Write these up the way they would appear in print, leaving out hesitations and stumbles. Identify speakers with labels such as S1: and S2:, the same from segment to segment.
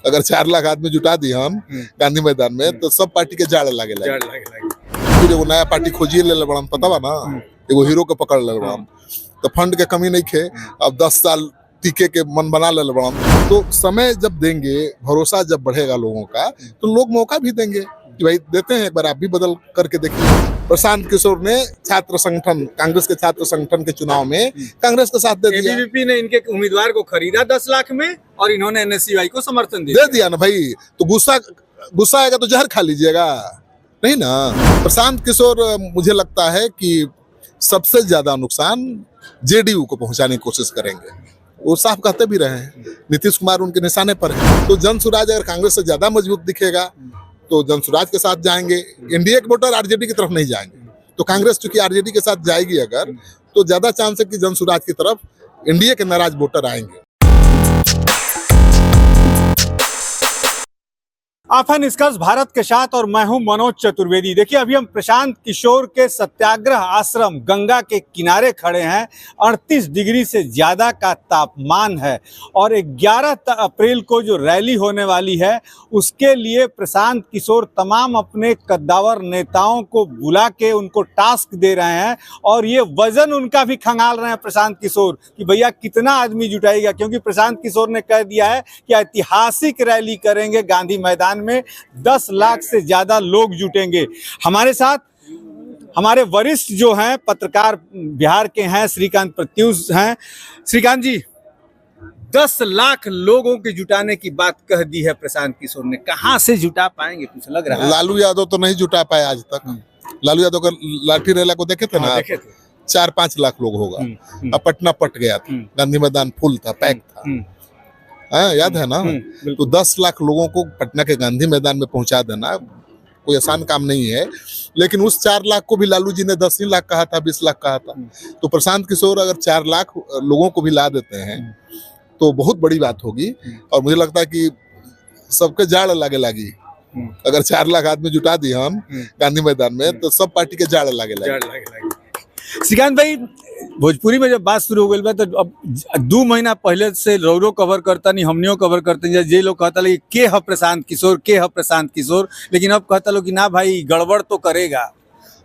S1: अगर 4 लाख आदमी जुटा दी हम गांधी मैदान में तो सब पार्टी के जाड़ लागे फिर एगो नया पार्टी खोजिए ले बड़ा पता बा ना, एगो हीरो के पकड़ ले बड़ा तो फंड के कमी नहीं खे। अब 10 साल टीके के मन बना ले बड़ा तो समय जब देंगे, भरोसा जब बढ़ेगा लोगों का तो लोग मौका भी देंगे कि भाई देते हैं, एक बार आप भी बदल करके देखिए। प्रशांत किशोर ने छात्र संगठन, कांग्रेस के छात्र संगठन के चुनाव में कांग्रेस का साथ दे दिया।
S2: एबीवीपी ने इनके उम्मीदवार को खरीदा 10 लाख में और इन्होंने एनएसयूआई को समर्थन
S1: दे दिया ना भाई। तो गुस्सा आएगा तो जहर खा लीजिएगा, नहीं ना। प्रशांत किशोर मुझे लगता है कि सबसे ज्यादा नुकसान जेडीयू को पहुंचाने की कोशिश करेंगे। वो साफ कहते भी रहे हैं, नीतीश कुमार उनके निशाने पर है। तो जनसुराज अगर कांग्रेस से ज्यादा मजबूत दिखेगा तो जनसुराज के साथ जाएंगे, एनडीए के वोटर आरजेडी की तरफ नहीं जाएंगे। तो कांग्रेस चूंकि आरजेडी के साथ जाएगी अगर, तो ज्यादा चांस है कि जनसुराज की तरफ एनडीए के नाराज वोटर आएंगे।
S2: आफा निष्कर्ष भारत के साथ और मैं हूं मनोज चतुर्वेदी। देखिए अभी हम प्रशांत किशोर के सत्याग्रह आश्रम गंगा के किनारे खड़े हैं। 38 डिग्री से ज़्यादा का तापमान है और 11 अप्रैल को जो रैली होने वाली है उसके लिए प्रशांत किशोर तमाम अपने कद्दावर नेताओं को बुला के उनको टास्क दे रहे हैं और ये वजन उनका भी खंगाल रहे हैं प्रशांत किशोर कि भैया कितना आदमी जुटाएगा, क्योंकि प्रशांत किशोर ने कह दिया है कि ऐतिहासिक रैली करेंगे गांधी मैदान में, 10 लाख से ज्यादा लोग जुटेंगे। हमारे साथ हमारे वरिष्ठ जो हैं पत्रकार बिहार के हैं, श्रीकांत प्रत्युष हैं। श्रीकांत जी, 10 लाख लोगों के जुटाने की बात कह दी है प्रशांत किशोर ने, कहां से जुटा पाएंगे कुछ लग रहा है?
S1: लालू यादव तो नहीं जुटा पाए आज तक। लालू यादव का लाठी रेला को देखे थे ना,
S2: देखे थे।
S1: 4-5 लाख लोग होगा। अब पटना पट गया था, गांधी मैदान फुल था, पैक था। याद है ना। तो 10 लाख लोगों को पटना के गांधी मैदान में पहुंचा देना कोई आसान काम नहीं है। लेकिन उस 4 लाख को भी लालू जी ने 10 ही लाख कहा था, 20 लाख कहा था। तो प्रशांत किशोर अगर 4 लाख लोगों को भी ला देते हैं तो बहुत बड़ी बात होगी। और मुझे लगता है कि सबके जाड़ लागी। अगर 4 लाख आदमी जुटा दी हम गांधी मैदान में तो सब पार्टी के जाड़ लागे।
S2: श्रीकांत भाई, भोजपुरी में जब बात शुरू हो गई तो अब 2 महीना पहले से रौरो कवर करता नहीं, हमनियो कवर करते हैं। जे लोग कहता लगे के है प्रशांत किशोर, लेकिन अब कहता लोग कि ना भाई गड़बड़ तो करेगा।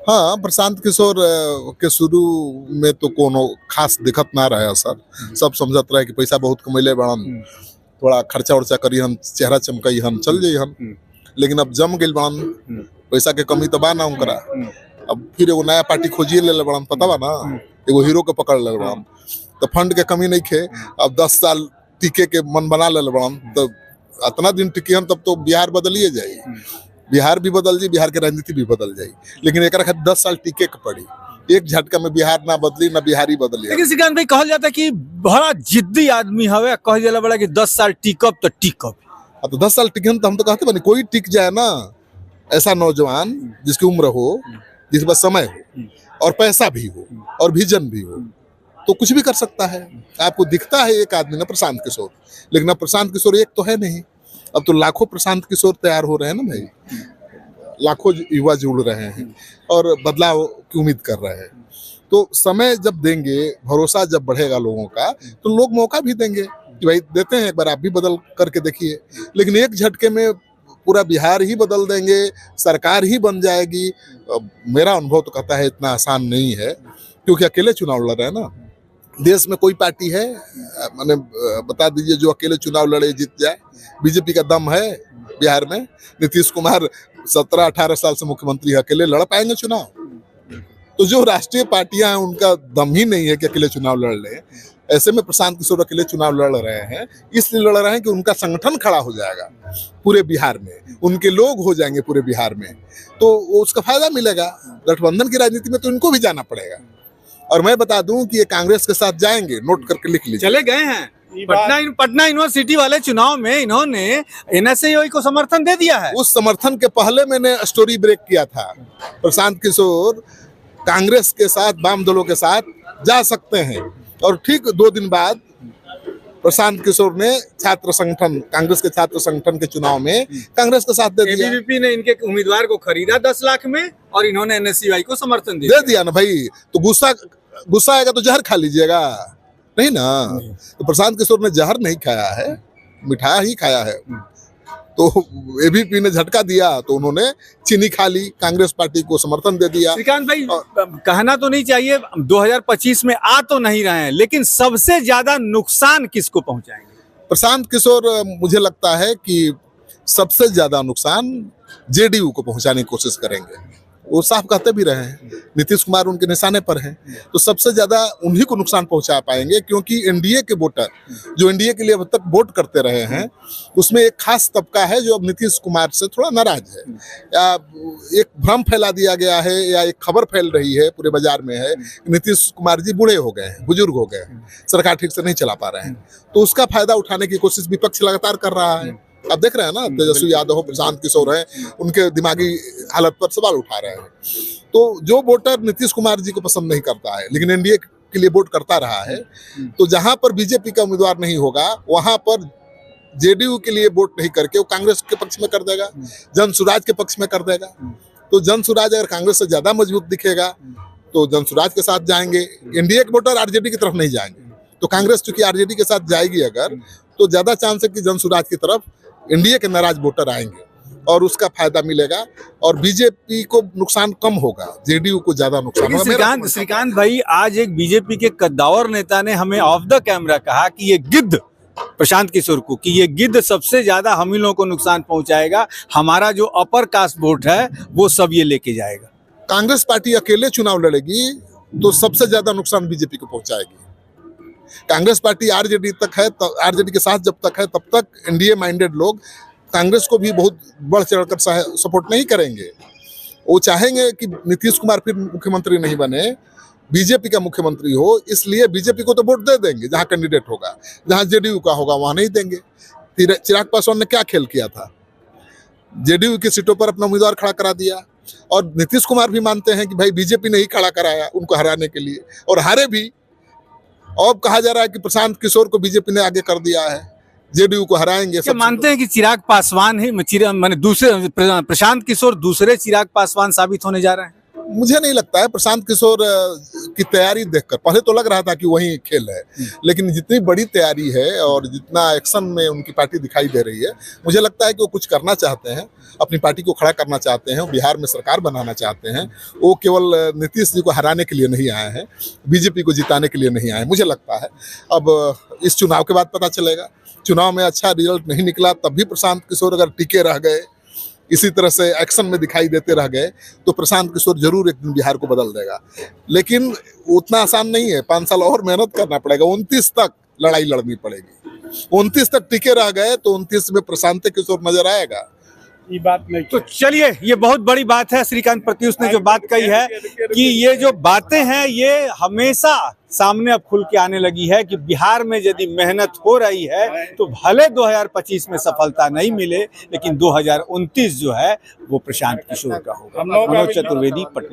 S1: हाँ, प्रशांत किशोर के शुरू में तो कोनो खास दिखत ना रहे असर। सब समझत रहे कि पैसा बहुत कमैले बड़न, थोड़ा खर्चा उर्चा करी हम, चेहरा चमकई हम, चल जाई हम। लेकिन अब जम गई बड़न, पैसा के कमी तो बा ना उनकरा। अब फिर एगो नया पार्टी खोजिए ले बड़न, पता बा ना, एगो हीरो के पकड़ ले बड़न तो फंड के कमी नहीं खे। अब 10 साल टीके के मन बना ले बड़न तो इतना दिन टिकी हम, तब तो बिहार बदलिए जाई, बिहार भी बदल जाई, बिहार की राजनीति भी बदल जाई। लेकिन एक 10 साल टीके के पड़ी, एक झटका में बिहार ना बदली ना बिहारी बदली।
S2: लेकिन श्रीकांत भाई कहल जाता है कि बड़ा जिद्दी आदमी हवे, कह जाला बड़ा कि 10 साल टिकब तो टिकब।
S1: तो 10 साल टिके तो हम तो कहते बनी कोई टिक जाए ना, ऐसा नौजवान जिसकी उम्र हो, जिसके पास समय हो और पैसा भी हो और विजन भी हो तो कुछ भी कर सकता है। आपको दिखता है एक आदमी ना प्रशांत किशोर, लेकिन अब प्रशांत किशोर एक तो है नहीं, अब तो लाखों प्रशांत किशोर तैयार हो रहे हैं ना भाई। लाखों युवा जुड़ रहे हैं और बदलाव की उम्मीद कर रहे हैं। तो समय जब देंगे, भरोसा जब बढ़ेगा लोगों का तो लोग मौका भी देंगे कि भाई देते हैं, एक बार आप भी बदल करके देखिए। लेकिन एक झटके में पूरा बिहार ही बदल देंगे, सरकार ही बन जाएगी, मेरा अनुभव तो कहता है इतना आसान नहीं है। क्योंकि अकेले चुनाव लड़ रहे हैं ना, देश में कोई पार्टी है मैंने बता दीजिए जो अकेले चुनाव लड़े जीत जाए? बीजेपी का दम है बिहार में? नीतीश कुमार 17-18 साल से मुख्यमंत्री है, अकेले लड़ पाएंगे चुनाव? तो जो राष्ट्रीय पार्टियां हैं उनका दम ही नहीं है कि अकेले चुनाव लड़ लें। ऐसे में प्रशांत किशोर अकेले चुनाव लड़ रहे हैं, इसलिए लड़ रहे हैं कि उनका संगठन खड़ा हो जाएगा पूरे बिहार में, उनके लोग हो जाएंगे पूरे बिहार में, तो उसका फायदा मिलेगा। गठबंधन की राजनीति में तो इनको भी जाना पड़ेगा। और मैं बता दूं कि ये कांग्रेस के साथ जाएंगे, नोट करके लिख लीजिए।
S2: चले गए हैं पटना यूनिवर्सिटी वाले चुनाव में, इन्होंने एनएसयूआई को समर्थन दे दिया है।
S1: उस समर्थन के पहले मैंने स्टोरी ब्रेक किया था। प्रशांत किशोर कांग्रेस के साथ, वाम दलों के साथ जा सकते हैं। और ठीक 2 दिन बाद प्रशांत किशोर ने छात्र संगठन, कांग्रेस के छात्र संगठन के चुनाव में कांग्रेस का साथ दे दिया।
S2: एबीवीपी ने इनके उम्मीदवार को खरीदा 10 लाख में और इन्होंने एनएसयूआई को समर्थन
S1: दे दिया ना भाई। तो गुस्सा आएगा तो जहर खा लीजिएगा, नहीं ना। तो प्रशांत किशोर ने जहर नहीं खाया है, मिठाई ही खाया है। तो एबीपी ने झटका दिया तो उन्होंने चीनी खा ली, कांग्रेस पार्टी को समर्थन दे दिया।
S2: श्रीकांत भाई, कहना तो नहीं चाहिए 2025 में आ तो नहीं रहे हैं, लेकिन सबसे ज्यादा नुकसान किसको पहुंचाएंगे?
S1: प्रशांत किशोर मुझे लगता है कि सबसे ज्यादा नुकसान जेडीयू को पहुंचाने की कोशिश करेंगे। वो साफ कहते भी रहे हैं, नीतीश कुमार उनके निशाने पर हैं, तो सबसे ज्यादा उन्हीं को नुकसान पहुंचा पाएंगे, क्योंकि एनडीए के वोटर जो एनडीए के लिए अब तक वोट करते रहे हैं, उसमें एक खास तबका है जो अब नीतीश कुमार से थोड़ा नाराज है, या एक भ्रम फैला दिया गया है, या एक खबर फैल रही है पूरे बाजार में है, नीतीश कुमार जी बूढ़े हो गए हैं, बुजुर्ग हो गए हैं, सरकार ठीक से नहीं चला पा रहे हैं, तो उसका फायदा उठाने की कोशिश विपक्ष लगातार कर रहा है। अब देख रहे हैं ना, तेजस्वी यादव हो, प्रशांत किशोर हैं, उनके दिमागी हालत पर सवाल उठा रहे हैं। तो जो वोटर नीतीश कुमार जी को पसंद नहीं करता है लेकिन एनडीए के लिए वोट करता रहा है, तो जहां पर बीजेपी का उम्मीदवार नहीं होगा वहां पर जेडीयू के लिए वोट नहीं करके वो कांग्रेस के पक्ष में कर देगा, जन सुराज के पक्ष में कर देगा। तो जन सुराज अगर कांग्रेस से ज्यादा मजबूत दिखेगा तो जन सुराज के साथ जाएंगे, एनडीए के वोटर आरजेडी की तरफ नहीं जाएंगे। तो कांग्रेस चूंकि आरजेडी के साथ जाएगी अगर, तो ज्यादा चांस है कि जन सुराज की तरफ एनडीए के नाराज वोटर आएंगे और उसका फायदा मिलेगा, और बीजेपी को नुकसान कम होगा, जेडीयू को ज्यादा नुकसान होगा।
S2: श्रीकांत भाई, आज एक बीजेपी के कद्दावर नेता ने हमें ऑफ द कैमरा कहा कि ये गिद्ध, प्रशांत किशोर को, कि ये गिद्ध सबसे ज्यादा हम ही लोगों को नुकसान पहुंचाएगा, हमारा जो अपर कास्ट वोट है वो सब ये लेके जाएगा।
S1: कांग्रेस पार्टी अकेले चुनाव लड़ेगी तो सबसे ज्यादा नुकसान बीजेपी को पहुंचाएगी। कांग्रेस पार्टी आरजेडी तक है, आरजेडी के साथ जब तक है तब तक एनडीए माइंडेड लोग कांग्रेस को भी बहुत बढ़ चढ़कर सपोर्ट नहीं करेंगे। वो चाहेंगे कि नीतीश कुमार फिर मुख्यमंत्री नहीं बने, बीजेपी का मुख्यमंत्री हो, इसलिए बीजेपी को तो वोट दे देंगे जहां कैंडिडेट होगा, जहां जेडीयू का होगा वहां नहीं देंगे। चिराग पासवान ने क्या खेल किया था, जेडीयू की सीटों पर अपना उम्मीदवार खड़ा करा दिया, और नीतीश कुमार भी मानते हैं कि भाई बीजेपी ने ही खड़ा कराया उनको हराने के लिए, और हारे भी। अब कहा जा रहा है कि प्रशांत किशोर को बीजेपी ने आगे कर दिया है, जेडीयू को हराएंगे।
S2: क्या मानते हैं कि चिराग पासवान ही माने दूसरे प्रशांत किशोर दूसरे चिराग पासवान साबित होने जा रहे हैं?
S1: मुझे नहीं लगता है। प्रशांत किशोर की तैयारी देखकर पहले तो लग रहा था कि वही खेल है, लेकिन जितनी बड़ी तैयारी है और जितना एक्शन में उनकी पार्टी दिखाई दे रही है, मुझे लगता है कि वो कुछ करना चाहते हैं, अपनी पार्टी को खड़ा करना चाहते हैं, बिहार में सरकार बनाना चाहते हैं। वो केवल नीतीश जी को हराने के लिए नहीं आए हैं, बीजेपी को जिताने के लिए नहीं आए, मुझे लगता है। अब इस चुनाव के बाद पता चलेगा। चुनाव में अच्छा रिजल्ट नहीं निकला तब भी प्रशांत किशोर अगर टिके रह गए, इसी तरह से एक्शन में दिखाई देते रह गए, तो प्रशांत किशोर जरूर एक दिन बिहार को बदल देगा। लेकिन उतना आसान नहीं है, 5 साल और मेहनत करना पड़ेगा, 29 तक लड़ाई लड़नी पड़ेगी। 29 तक टिके रह गए तो 29 में प्रशांत किशोर नजर आएगा।
S2: ये बात नहीं। तो चलिए, ये बहुत बड़ी बात है श्रीकांत प्रत्युष ने जो बात कही है कि ये जो बातें हैं ये हमेशा सामने अब खुल के आने लगी है कि बिहार में यदि मेहनत हो रही है तो भले 2025 में सफलता नहीं मिले, लेकिन 2029 जो है वो प्रशांत किशोर का होगा। मनोज चतुर्वेदी, पटना।